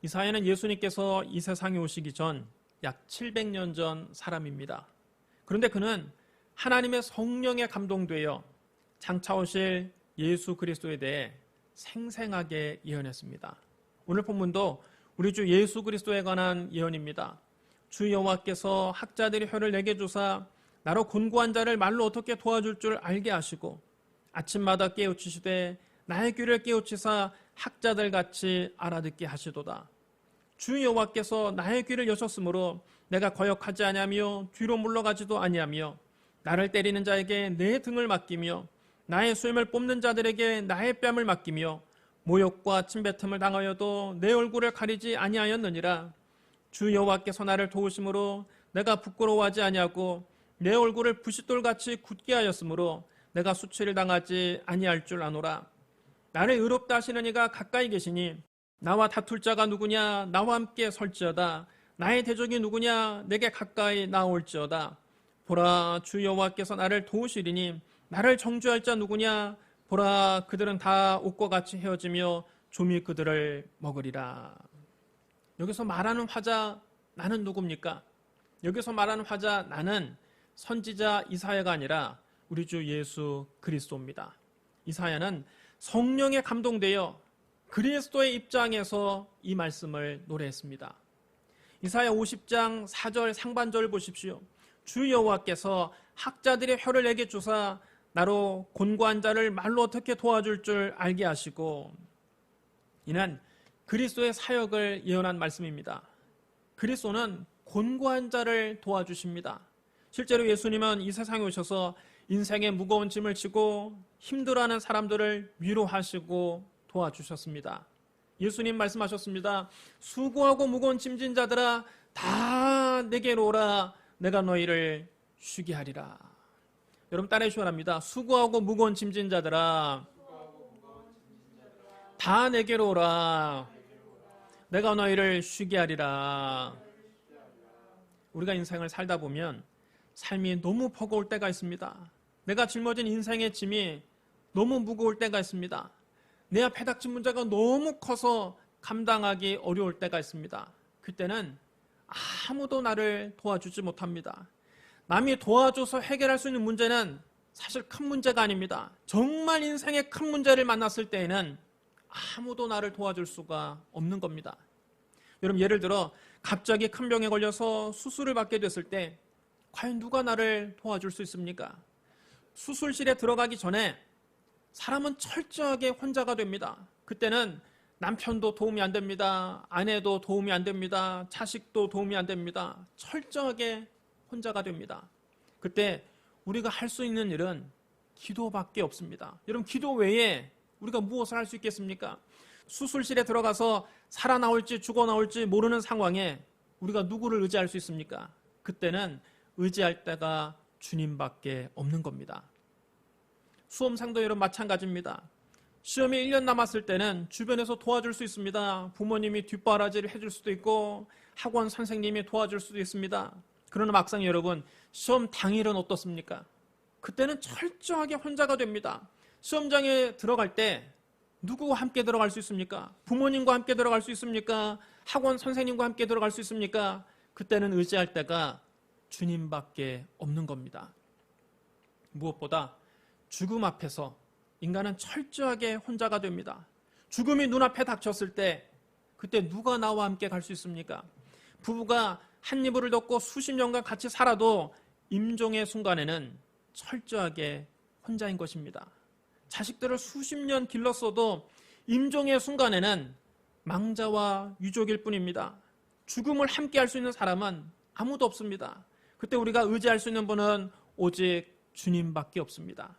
이사야는 예수님께서 이 세상에 오시기 전 약 700년 전 사람입니다. 그런데 그는 하나님의 성령에 감동되어 장차 오실 예수 그리스도에 대해 생생하게 예언했습니다. 오늘 본문도 우리 주 예수 그리스도에 관한 예언입니다. 주 여호와께서 학자들의 혀를 내게 주사 나로 곤고한 자를 말로 어떻게 도와줄 줄 알게 하시고 아침마다 깨우치시되 나의 귀를 깨우치사 학자들 같이 알아듣게 하시도다. 주 여호와께서 나의 귀를 여셨으므로 내가 거역하지 아니하며 뒤로 물러가지도 아니하며 나를 때리는 자에게 내 등을 맡기며 나의 수염을 뽑는 자들에게 나의 뺨을 맡기며 모욕과 침뱉음을 당하여도 내 얼굴을 가리지 아니하였느니라. 주 여호와께서 나를 도우심으로 내가 부끄러워하지 아니하고 내 얼굴을 부싯돌같이 굳게 하였으므로 내가 수치를 당하지 아니할 줄 아노라. 나를 의롭다 하시는 이가 가까이 계시니 나와 다툴 자가 누구냐? 나와 함께 설지어다. 나의 대적이 누구냐? 내게 가까이 나올지어다. 보라, 주 여호와께서 나를 도우시리니 나를 정죄할 자 누구냐? 보라, 그들은 다 옷과 같이 헤어지며 좀이 그들을 먹으리라. 여기서 말하는 화자 나는 누굽니까? 여기서 말하는 화자 나는 선지자 이사야가 아니라 우리 주 예수 그리스도입니다. 이사야는 성령에 감동되어 그리스도의 입장에서 이 말씀을 노래했습니다. 이사야 50장 4절 상반절을 보십시오. 주 여호와께서 학자들의 혀를 내게 주사 나로 곤고한 자를 말로 어떻게 도와줄 줄 알게 하시고, 이는 그리스도의 사역을 예언한 말씀입니다. 그리스도는 곤고한 자를 도와주십니다. 실제로 예수님은 이 세상에 오셔서 인생의 무거운 짐을 지고 힘들어하는 사람들을 위로하시고 도와주셨습니다. 예수님 말씀하셨습니다. 수고하고 무거운 짐진 자들아 다 내게로 오라. 내가 너희를 쉬게 하리라. 여러분 따라해 주시기 바랍니다. 수고하고 무거운 짐진 자들아 다 내게로 오라. 내가 너희를 쉬게 하리라. 우리가 인생을 살다 보면 삶이 너무 버거울 때가 있습니다. 내가 짊어진 인생의 짐이 너무 무거울 때가 있습니다. 내 앞에 닥친 문제가 너무 커서 감당하기 어려울 때가 있습니다. 그때는 아무도 나를 도와주지 못합니다. 남이 도와줘서 해결할 수 있는 문제는 사실 큰 문제가 아닙니다. 정말 인생의 큰 문제를 만났을 때에는 아무도 나를 도와줄 수가 없는 겁니다. 여러분 예를 들어 갑자기 큰 병에 걸려서 수술을 받게 됐을 때 과연 누가 나를 도와줄 수 있습니까? 수술실에 들어가기 전에 사람은 철저하게 혼자가 됩니다. 그때는 남편도 도움이 안 됩니다. 아내도 도움이 안 됩니다. 자식도 도움이 안 됩니다. 철저하게 혼자가 됩니다. 그때 우리가 할 수 있는 일은 기도밖에 없습니다. 여러분 기도 외에 우리가 무엇을 할 수 있겠습니까? 수술실에 들어가서 살아 나올지 죽어 나올지 모르는 상황에 우리가 누구를 의지할 수 있습니까? 그때는 의지할 때가 주님밖에 없는 겁니다. 수험생도 여러분 마찬가지입니다. 시험이 1년 남았을 때는 주변에서 도와줄 수 있습니다. 부모님이 뒷바라지를 해줄 수도 있고 학원 선생님이 도와줄 수도 있습니다. 그러나 막상 여러분 시험 당일은 어떻습니까? 그때는 철저하게 혼자가 됩니다. 시험장에 들어갈 때 누구와 함께 들어갈 수 있습니까? 부모님과 함께 들어갈 수 있습니까? 학원 선생님과 함께 들어갈 수 있습니까? 그때는 의지할 때가 주님밖에 없는 겁니다. 무엇보다 죽음 앞에서 인간은 철저하게 혼자가 됩니다. 죽음이 눈앞에 닥쳤을 때 그때 누가 나와 함께 갈 수 있습니까? 부부가 한 이불을 덮고 수십 년간 같이 살아도 임종의 순간에는 철저하게 혼자인 것입니다. 자식들을 수십 년 길렀어도 임종의 순간에는 망자와 유족일 뿐입니다. 죽음을 함께 할 수 있는 사람은 아무도 없습니다. 그때 우리가 의지할 수 있는 분은 오직 주님밖에 없습니다.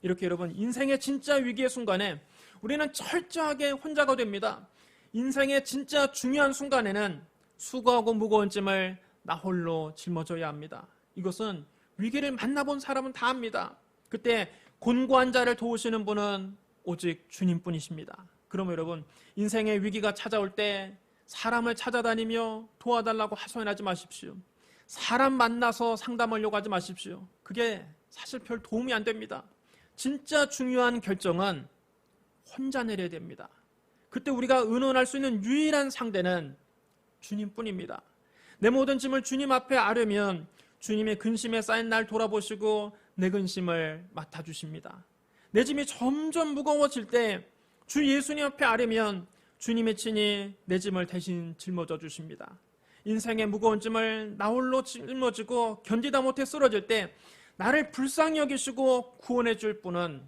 이렇게 여러분 인생의 진짜 위기의 순간에 우리는 철저하게 혼자가 됩니다. 인생의 진짜 중요한 순간에는 수고하고 무거운 짐을 나 홀로 짊어져야 합니다. 이것은 위기를 만나본 사람은 다 압니다. 그때 곤고한 자를 도우시는 분은 오직 주님뿐이십니다. 그러면 여러분 인생의 위기가 찾아올 때 사람을 찾아다니며 도와달라고 하소연하지 마십시오. 사람 만나서 상담하려고 하지 마십시오. 그게 사실 별 도움이 안 됩니다. 진짜 중요한 결정은 혼자 내려야 됩니다. 그때 우리가 의논할 수 있는 유일한 상대는 주님뿐입니다. 내 모든 짐을 주님 앞에 아려면 주님의 근심에 쌓인 날 돌아보시고 내 근심을 맡아주십니다. 내 짐이 점점 무거워질 때 주 예수님 앞에 아려면 주님의 친히 내 짐을 대신 짊어져 주십니다. 인생의 무거운 짐을 나 홀로 짊어지고 견디다 못해 쓰러질 때 나를 불쌍히 여기시고 구원해 줄 분은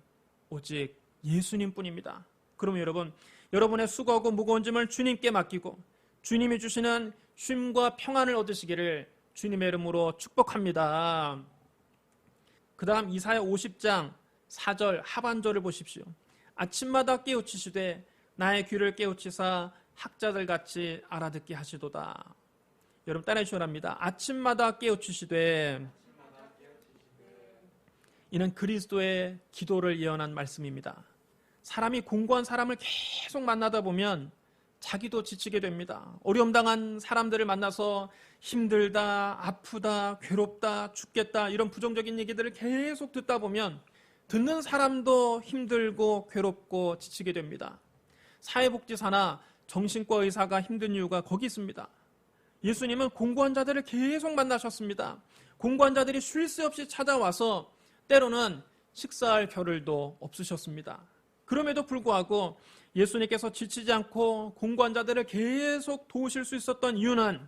오직 예수님뿐입니다. 그럼 여러분의 수고하고 무거운 짐을 주님께 맡기고 주님이 주시는 쉼과 평안을 얻으시기를 주님의 이름으로 축복합니다. 그 다음 이사야 50장 4절 하반절을 보십시오. 아침마다 깨우치시되 나의 귀를 깨우치사 학자들같이 알아듣게 하시도다. 여러분 따라해 주시기 바랍니다. 아침마다 깨우치시되, 이는 그리스도의 기도를 예언한 말씀입니다. 사람이 공고한 사람을 계속 만나다 보면 자기도 지치게 됩니다. 어려움 당한 사람들을 만나서 힘들다, 아프다, 괴롭다, 죽겠다 이런 부정적인 얘기들을 계속 듣다 보면 듣는 사람도 힘들고 괴롭고 지치게 됩니다. 사회복지사나 정신과 의사가 힘든 이유가 거기 있습니다. 예수님은 공고한 자들을 계속 만나셨습니다. 공고한 자들이 쉴 새 없이 찾아와서 때로는 식사할 겨를도 없으셨습니다. 그럼에도 불구하고 예수님께서 지치지 않고 공고한 자들을 계속 도우실 수 있었던 이유는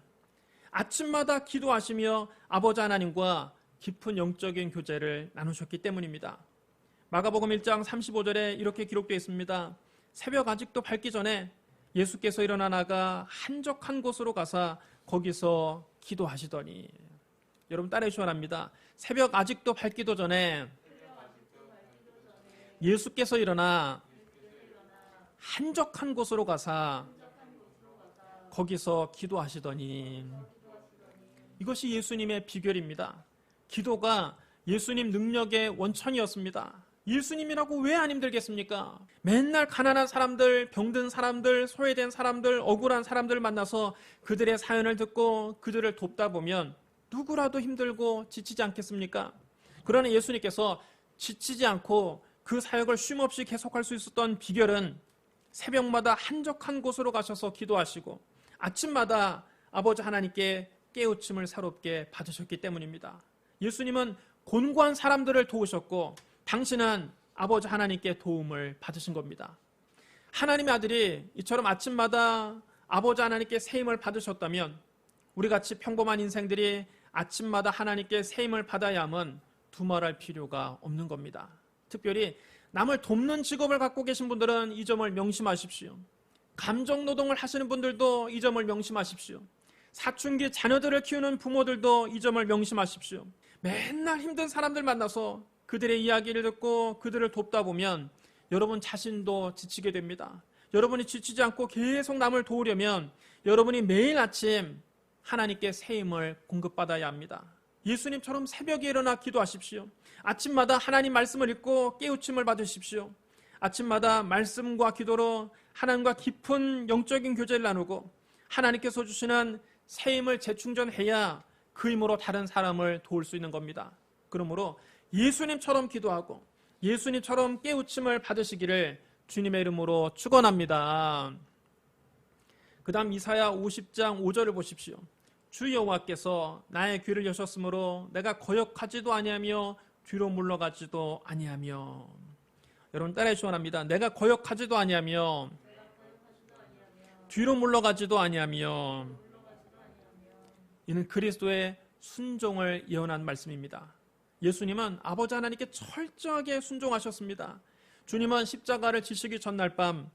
아침마다 기도하시며 아버지 하나님과 깊은 영적인 교제를 나누셨기 때문입니다. 마가복음 1장 35절에 이렇게 기록되어 있습니다. 새벽 아직도 밝기 전에 예수께서 일어나 나가 한적한 곳으로 가사 거기서 기도하시더니. 여러분 따라해 주시기 바랍니다. 새벽 아직도 밝기도 전에 예수께서 일어나 한적한 곳으로 가사 거기서 기도하시더니. 이것이 예수님의 비결입니다. 기도가 예수님 능력의 원천이었습니다. 예수님이라고 왜 안 힘들겠습니까? 맨날 가난한 사람들, 병든 사람들, 소외된 사람들, 억울한 사람들을 만나서 그들의 사연을 듣고 그들을 돕다 보면 누구라도 힘들고 지치지 않겠습니까? 그러나 예수님께서 지치지 않고 그 사역을 쉼없이 계속할 수 있었던 비결은 새벽마다 한적한 곳으로 가셔서 기도하시고 아침마다 아버지 하나님께 깨우침을 새롭게 받으셨기 때문입니다. 예수님은 곤고한 사람들을 도우셨고 당신은 아버지 하나님께 도움을 받으신 겁니다. 하나님의 아들이 이처럼 아침마다 아버지 하나님께 세임을 받으셨다면 우리같이 평범한 인생들이 아침마다 하나님께 세임을 받아야 함은 두말할 필요가 없는 겁니다. 특별히 남을 돕는 직업을 갖고 계신 분들은 이 점을 명심하십시오. 감정노동을 하시는 분들도 이 점을 명심하십시오. 사춘기 자녀들을 키우는 부모들도 이 점을 명심하십시오. 맨날 힘든 사람들 만나서 그들의 이야기를 듣고 그들을 돕다 보면 여러분 자신도 지치게 됩니다. 여러분이 지치지 않고 계속 남을 도우려면 여러분이 매일 아침 하나님께 새 힘을 공급받아야 합니다. 예수님처럼 새벽에 일어나 기도하십시오. 아침마다 하나님 말씀을 읽고 깨우침을 받으십시오. 아침마다 말씀과 기도로 하나님과 깊은 영적인 교제를 나누고 하나님께서 주시는 새 힘을 재충전해야 그 힘으로 다른 사람을 도울 수 있는 겁니다. 그러므로 예수님처럼 기도하고 예수님처럼 깨우침을 받으시기를 주님의 이름으로 축원합니다. 그 다음 이사야 50장 5절을 보십시오. 주 여호와께서 나의 귀를 여셨으므로 내가 거역하지도 아니하며 뒤로 물러가지도 아니하며. 여러분 따라해 주시기 바랍니다. 내가 거역하지도 아니하며 뒤로 물러가지도 아니하며. 이는 그리스도의 순종을 예언한 말씀입니다. 예수님은 아버지 하나님께 철저하게 순종하셨습니다. 주님은 십자가를 지시기 전날 밤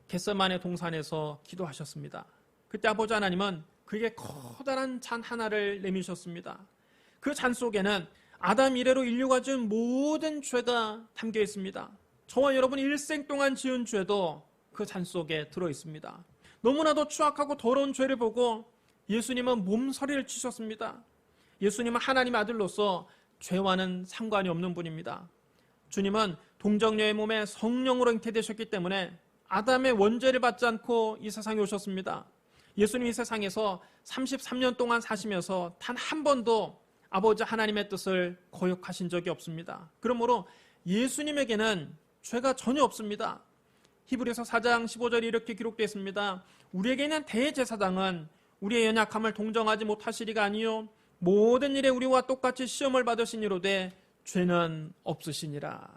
겟세마네 동산에서 기도하셨습니다. 그때 아버지 하나님은 그에게 커다란 잔 하나를 내미셨습니다. 그 잔 속에는 아담 이래로 인류가 지은 모든 죄가 담겨 있습니다. 저와 여러분이 일생 동안 지은 죄도 그 잔 속에 들어 있습니다. 너무나도 추악하고 더러운 죄를 보고 예수님은 몸서리를 치셨습니다. 예수님은 하나님의 아들로서 죄와는 상관이 없는 분입니다. 주님은 동정녀의 몸에 성령으로 잉태되셨기 때문에 아담의 원죄를 받지 않고 이 세상에 오셨습니다. 예수님이 이 세상에서 33년 동안 사시면서 단 한 번도 아버지 하나님의 뜻을 거역하신 적이 없습니다. 그러므로 예수님에게는 죄가 전혀 없습니다. 히브리서 4장 15절에 이렇게 기록되어 있습니다. 우리에게 있는 대제사장은 우리의 연약함을 동정하지 못하시리가 아니요 모든 일에 우리와 똑같이 시험을 받으시니로되 죄는 없으시니라.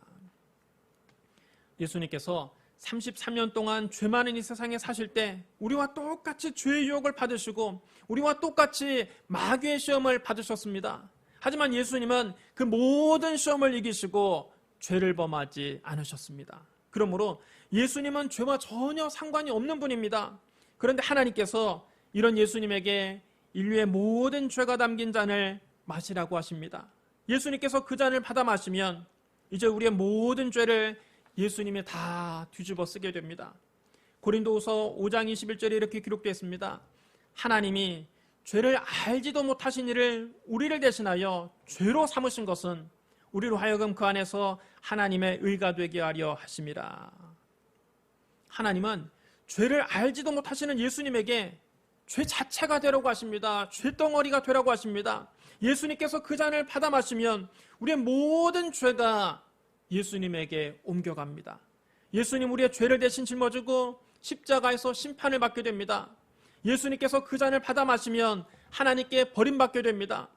예수님께서 33년 동안 죄 많은 이 세상에 사실 때 우리와 똑같이 죄의 유혹을 받으시고 우리와 똑같이 마귀의 시험을 받으셨습니다. 하지만 예수님은 그 모든 시험을 이기시고 죄를 범하지 않으셨습니다. 그러므로 예수님은 죄와 전혀 상관이 없는 분입니다. 그런데 하나님께서 이런 예수님에게 인류의 모든 죄가 담긴 잔을 마시라고 하십니다. 예수님께서 그 잔을 받아 마시면 이제 우리의 모든 죄를 예수님이 다 뒤집어 쓰게 됩니다. 고린도후서 5장 21절에 이렇게 기록되어 있습니다. 하나님이 죄를 알지도 못하신 이를 우리를 대신하여 죄로 삼으신 것은 우리로 하여금 그 안에서 하나님의 의가 되게 하려 하심이라. 하나님은 죄를 알지도 못하시는 예수님에게 죄 자체가 되라고 하십니다. 죄덩어리가 되라고 하십니다. 예수님께서 그 잔을 받아 마시면 우리의 모든 죄가 예수님에게 옮겨갑니다. 예수님 우리의 죄를 대신 짊어지고 십자가에서 심판을 받게 됩니다. 예수님께서 그 잔을 받아 마시면 하나님께 버림받게 됩니다.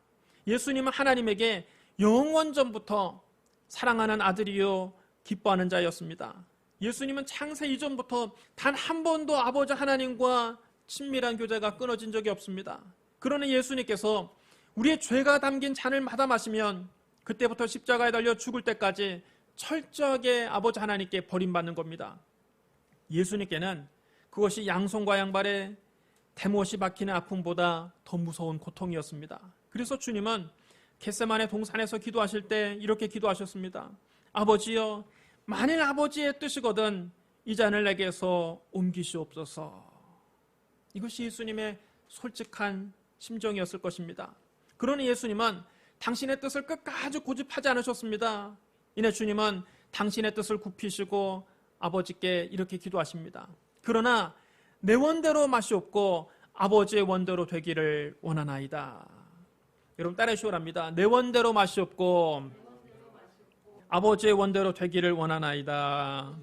예수님은 하나님에게 영원전부터 사랑하는 아들이요 기뻐하는 자였습니다. 예수님은 창세 이전부터 단 한 번도 아버지 하나님과 친밀한 교제가 끊어진 적이 없습니다. 그러나 예수님께서 우리의 죄가 담긴 잔을 받아 마시면 그때부터 십자가에 달려 죽을 때까지 철저하게 아버지 하나님께 버림받는 겁니다. 예수님께는 그것이 양손과 양발에 대못이 박히는 아픔보다 더 무서운 고통이었습니다. 그래서 주님은 겟세마네 동산에서 기도하실 때 이렇게 기도하셨습니다. 아버지여, 만일 아버지의 뜻이거든 이 잔을 내게서 옮기시옵소서. 이것이 예수님의 솔직한 심정이었을 것입니다. 그러나 예수님은 당신의 뜻을 끝까지 고집하지 않으셨습니다. 이내 주님은 당신의 뜻을 굽히시고 아버지께 이렇게 기도하십니다. 그러나 내 원대로 마시옵고 아버지의 원대로 되기를 원하나이다. 여러분 따라해 주시랍니다. 내 원대로 마시옵고 아버지의 원대로 되기를 원하나이다.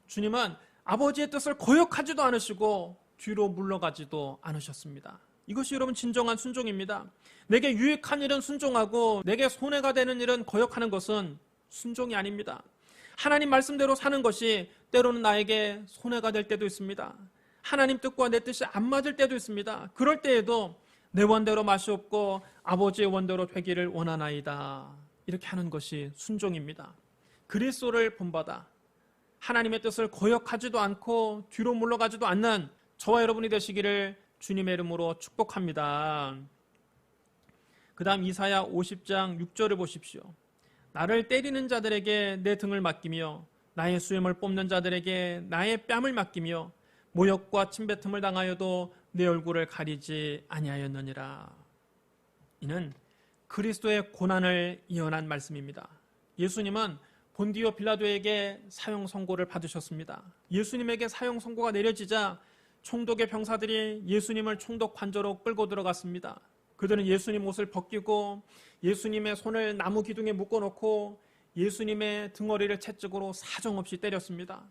주님은 아버지의 뜻을 거역하지도 않으시고 뒤로 물러가지도 않으셨습니다. 이것이 여러분 진정한 순종입니다. 내게 유익한 일은 순종하고 내게 손해가 되는 일은 거역하는 것은 순종이 아닙니다. 하나님 말씀대로 사는 것이 때로는 나에게 손해가 될 때도 있습니다. 하나님 뜻과 내 뜻이 안 맞을 때도 있습니다. 그럴 때에도 내 원대로 마시옵고 아버지의 원대로 되기를 원하나이다. 이렇게 하는 것이 순종입니다. 그리스도를 본받아 하나님의 뜻을 거역하지도 않고 뒤로 물러가지도 않는 저와 여러분이 되시기를 주님의 이름으로 축복합니다. 그 다음 이사야 50장 6절을 보십시오. 나를 때리는 자들에게 내 등을 맡기며 나의 수염을 뽑는 자들에게 나의 뺨을 맡기며 모욕과 침뱉음을 당하여도 내 얼굴을 가리지 아니하였느니라. 이는 그리스도의 고난을 예언한 말씀입니다. 예수님은 본디오 빌라도에게 사형 선고를 받으셨습니다. 예수님에게 사형 선고가 내려지자 총독의 병사들이 예수님을 총독 관저로 끌고 들어갔습니다. 그들은 예수님 옷을 벗기고 예수님의 손을 나무 기둥에 묶어놓고 예수님의 등허리를 채찍으로 사정없이 때렸습니다.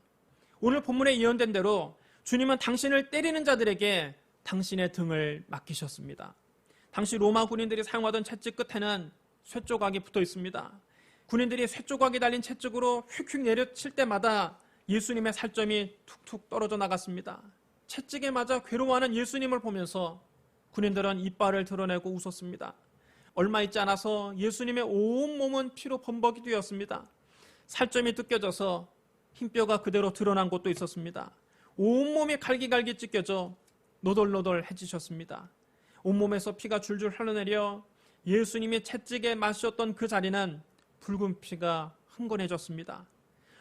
오늘 본문에 예언된 대로 주님은 당신을 때리는 자들에게 당신의 등을 맡기셨습니다. 당시 로마 군인들이 사용하던 채찍 끝에는 쇠조각이 붙어 있습니다. 군인들이 쇠조각이 달린 채찍으로 휙휙 내려칠 때마다 예수님의 살점이 툭툭 떨어져 나갔습니다. 채찍에 맞아 괴로워하는 예수님을 보면서 군인들은 이빨을 드러내고 웃었습니다. 얼마 있지 않아서 예수님의 온몸은 피로 범벅이 되었습니다. 살점이 뜯겨져서 흰뼈가 그대로 드러난 곳도 있었습니다. 온몸이 갈기갈기 찢겨져 노돌노돌해지셨습니다. 온몸에서 피가 줄줄 흘러내려 예수님이 채찍에 맞으셨던 그 자리는 붉은 피가 흥건해졌습니다.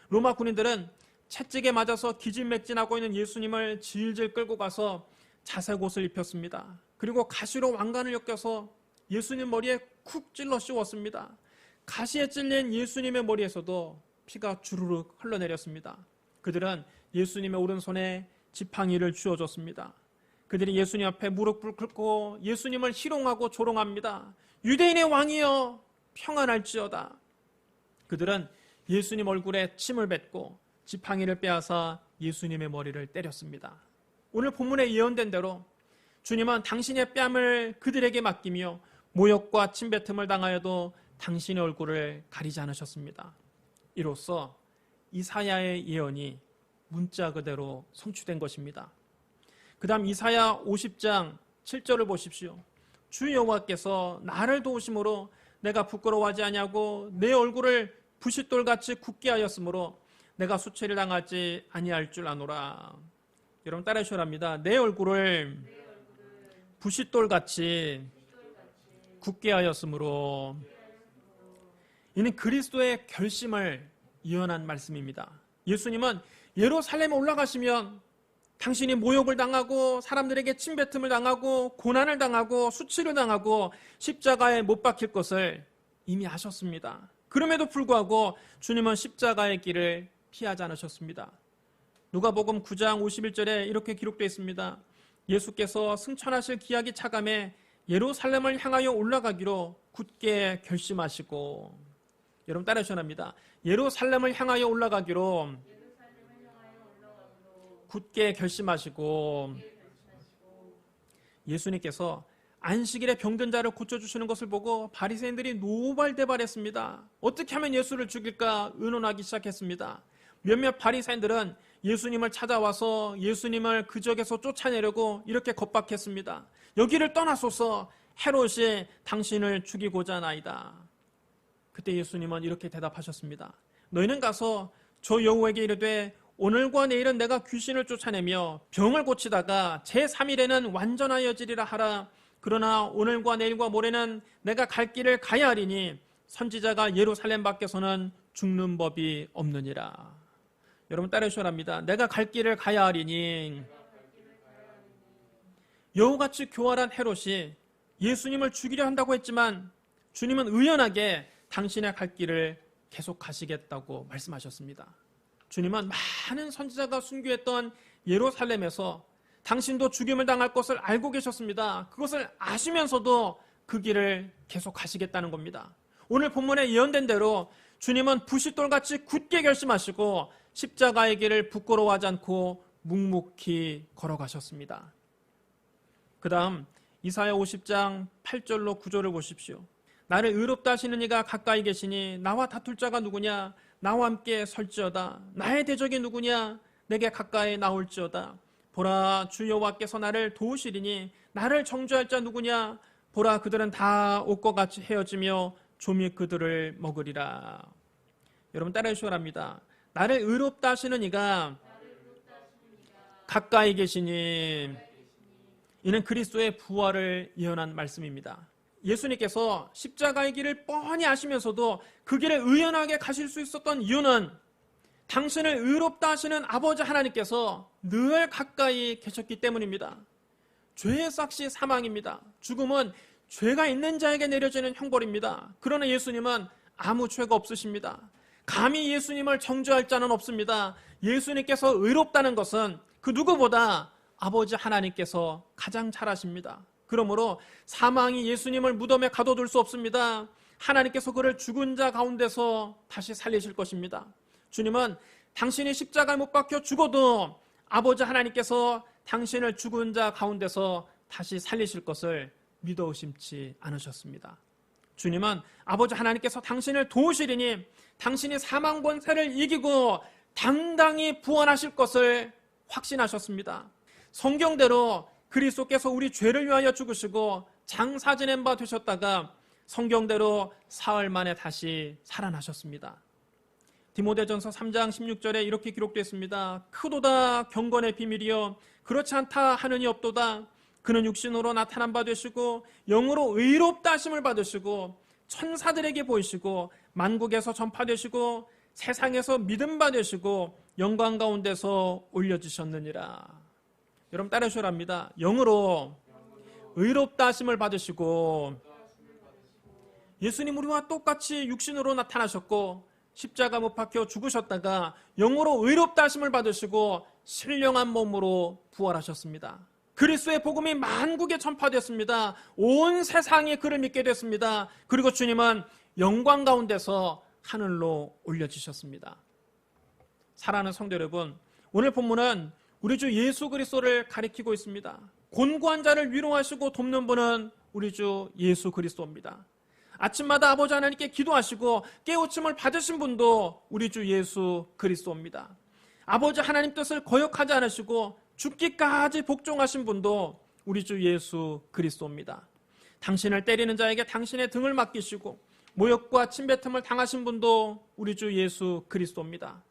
로마 군인들은 채찍에 맞아서 기진맥진하고 있는 예수님을 질질 끌고 가서 자색 옷을 입혔습니다. 그리고 가시로 왕관을 엮여서 예수님 머리에 쿡 찔러 씌웠습니다. 가시에 찔린 예수님의 머리에서도 피가 주르륵 흘러내렸습니다. 그들은 예수님의 오른손에 지팡이를 쥐어줬습니다. 그들이 예수님 앞에 무릎을 꿇고 예수님을 희롱하고 조롱합니다. 유대인의 왕이여 평안할지어다. 그들은 예수님 얼굴에 침을 뱉고 지팡이를 빼앗아 예수님의 머리를 때렸습니다. 오늘 본문에 예언된 대로 주님은 당신의 뺨을 그들에게 맡기며 모욕과 침뱉음을 당하여도 당신의 얼굴을 가리지 않으셨습니다. 이로써 이사야의 예언이 문자 그대로 성취된 것입니다. 그 다음 이사야 50장 7절을 보십시오. 주 여호와께서 나를 도우심으로 내가 부끄러워하지 아니하고 내 얼굴을 부싯돌같이 굳게 하였으므로 내가 수치를 당하지 아니할 줄 아노라. 여러분 따라 하시랍니다. 내 얼굴을 부싯돌같이 굳게 하였으므로. 이는 그리스도의 결심을 예언한 말씀입니다. 예수님은 예루살렘에 올라가시면 당신이 모욕을 당하고 사람들에게 침뱉음을 당하고 고난을 당하고 수치를 당하고 십자가에 못 박힐 것을 이미 아셨습니다. 그럼에도 불구하고 주님은 십자가의 길을 피하지 않으셨습니다. 누가복음 9장 51절에 이렇게 기록되어 있습니다. 예수께서 승천하실 기약이 차감해 예루살렘을 향하여 올라가기로 굳게 결심하시고. 여러분 따라 하셔랍니다. 예루살렘을 향하여 올라가기로 굳게 결심하시고. 예수님께서 안식일에 병든 자를 고쳐주시는 것을 보고 바리새인들이 노발대발했습니다. 어떻게 하면 예수를 죽일까 의논하기 시작했습니다. 몇몇 바리새인들은 예수님을 찾아와서 예수님을 그 지역에서 쫓아내려고 이렇게 겁박했습니다. 여기를 떠나소서, 헤롯이 당신을 죽이고자 하나이다. 그때 예수님은 이렇게 대답하셨습니다. 너희는 가서 저 여우에게 이르되 오늘과 내일은 내가 귀신을 쫓아내며 병을 고치다가 제3일에는 완전하여지리라 하라. 그러나 오늘과 내일과 모레는 내가 갈 길을 가야 하리니 선지자가 예루살렘 밖에서는 죽는 법이 없느니라. 여러분 따라 하셔랍니다. 내가 갈 길을 가야 하리니. 여우같이 교활한 헤롯이 예수님을 죽이려 한다고 했지만 주님은 의연하게 당신의 갈 길을 계속 가시겠다고 말씀하셨습니다. 주님은 많은 선지자가 순교했던 예루살렘에서 당신도 죽임을 당할 것을 알고 계셨습니다. 그것을 아시면서도 그 길을 계속 가시겠다는 겁니다. 오늘 본문에 예언된 대로 주님은 부싯돌같이 굳게 결심하시고 십자가의 길을 부끄러워하지 않고 묵묵히 걸어가셨습니다. 그 다음 이사야 50장 8절로 9절을 보십시오. 나를 의롭다 하시는 이가 가까이 계시니 나와 다툴 자가 누구냐? 나와 함께 설지어다. 나의 대적이 누구냐? 내게 가까이 나올지어다. 보라, 주 여호와께서 나를 도우시리니 나를 정죄할 자 누구냐? 보라, 그들은 다 옷과 같이 헤어지며 조미 그들을 먹으리라. 여러분 따라해 주시랍니다. 나를 의롭다 하시는 이가 가까이 계시니. 이는 그리스도의 부활을 예언한 말씀입니다. 예수님께서 십자가의 길을 뻔히 아시면서도 그 길을 의연하게 가실 수 있었던 이유는 당신을 의롭다 하시는 아버지 하나님께서 늘 가까이 계셨기 때문입니다. 죄의 삭시 사망입니다. 죽음은 죄가 있는 자에게 내려지는 형벌입니다. 그러나 예수님은 아무 죄가 없으십니다. 감히 예수님을 정죄할 자는 없습니다. 예수님께서 의롭다는 것은 그 누구보다 아버지 하나님께서 가장 잘 아십니다. 그러므로 사망이 예수님을 무덤에 가둬둘 수 없습니다. 하나님께서 그를 죽은 자 가운데서 다시 살리실 것입니다. 주님은 당신이 십자가에 못 박혀 죽어도 아버지 하나님께서 당신을 죽은 자 가운데서 다시 살리실 것을 믿어 의심치 않으셨습니다. 주님은 아버지 하나님께서 당신을 도우시리니 당신이 사망 권세를 이기고 당당히 부활하실 것을 확신하셨습니다. 성경대로 그리스도께서 우리 죄를 위하여 죽으시고 장사 지낸 바 되셨다가 성경대로 사흘 만에 다시 살아나셨습니다. 디모데전서 3장 16절에 이렇게 기록되어 있습니다. 크도다 경건의 비밀이여 그렇지 않다 하느니 없도다. 그는 육신으로 나타난 바 되시고 영으로 의롭다 하심을 받으시고 천사들에게 보이시고 만국에서 전파되시고 세상에서 믿음 받으시고 영광 가운데서 올려주셨느니라. 여러분 따라 하셔랍니다. 영으로 의롭다 하심을 받으시고 예수님 우리와 똑같이 육신으로 나타나셨고 십자가 못 박혀 죽으셨다가 영으로 의롭다 하심을 받으시고 신령한 몸으로 부활하셨습니다. 그리스도의 복음이 만국에 전파됐습니다. 온 세상이 그를 믿게 됐습니다. 그리고 주님은 영광 가운데서 하늘로 올려주셨습니다. 사랑하는 성도 여러분, 오늘 본문은 우리 주 예수 그리스도를 가리키고 있습니다. 곤고한 자를 위로하시고 돕는 분은 우리 주 예수 그리스도입니다. 아침마다 아버지 하나님께 기도하시고 깨우침을 받으신 분도 우리 주 예수 그리스도입니다. 아버지 하나님 뜻을 거역하지 않으시고 죽기까지 복종하신 분도 우리 주 예수 그리스도입니다. 당신을 때리는 자에게 당신의 등을 맡기시고 모욕과 침뱉음을 당하신 분도 우리 주 예수 그리스도입니다.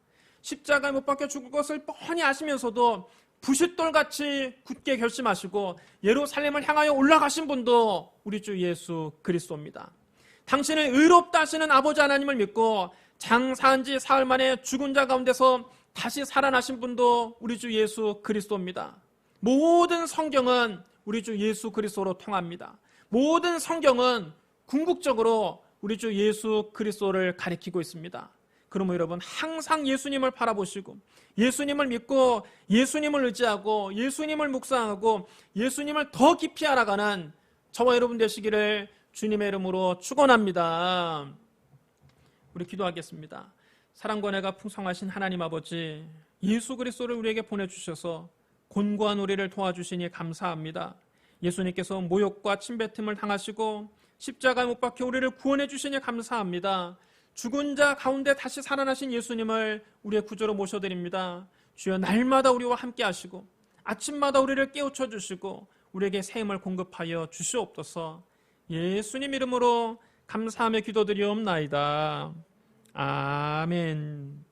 십자가에 못 박혀 죽을 것을 뻔히 아시면서도 부싯돌같이 굳게 결심하시고 예루살렘을 향하여 올라가신 분도 우리 주 예수 그리스도입니다. 당신을 의롭다 하시는 아버지 하나님을 믿고 장사한 지 사흘 만에 죽은 자 가운데서 다시 살아나신 분도 우리 주 예수 그리스도입니다. 모든 성경은 우리 주 예수 그리스도로 통합니다. 모든 성경은 궁극적으로 우리 주 예수 그리스도를 가리키고 있습니다. 그러므로 여러분, 항상 예수님을 바라보시고 예수님을 믿고 예수님을 의지하고 예수님을 묵상하고 예수님을 더 깊이 알아가는 저와 여러분 되시기를 주님의 이름으로 축원합니다. 우리 기도하겠습니다. 사랑과 은혜가 풍성하신 하나님 아버지, 예수 그리스도를 우리에게 보내주셔서 곤고한 우리를 도와주시니 감사합니다. 예수님께서 모욕과 침뱉음을 당하시고 십자가에 못 박혀 우리를 구원해 주시니 감사합니다. 죽은 자 가운데 다시 살아나신 예수님을 우리의 구주로 모셔드립니다. 주여, 날마다 우리와 함께 하시고 아침마다 우리를 깨우쳐 주시고 우리에게 새 힘을 공급하여 주시옵소서. 예수님 이름으로 감사하며 기도드리옵나이다. 아멘.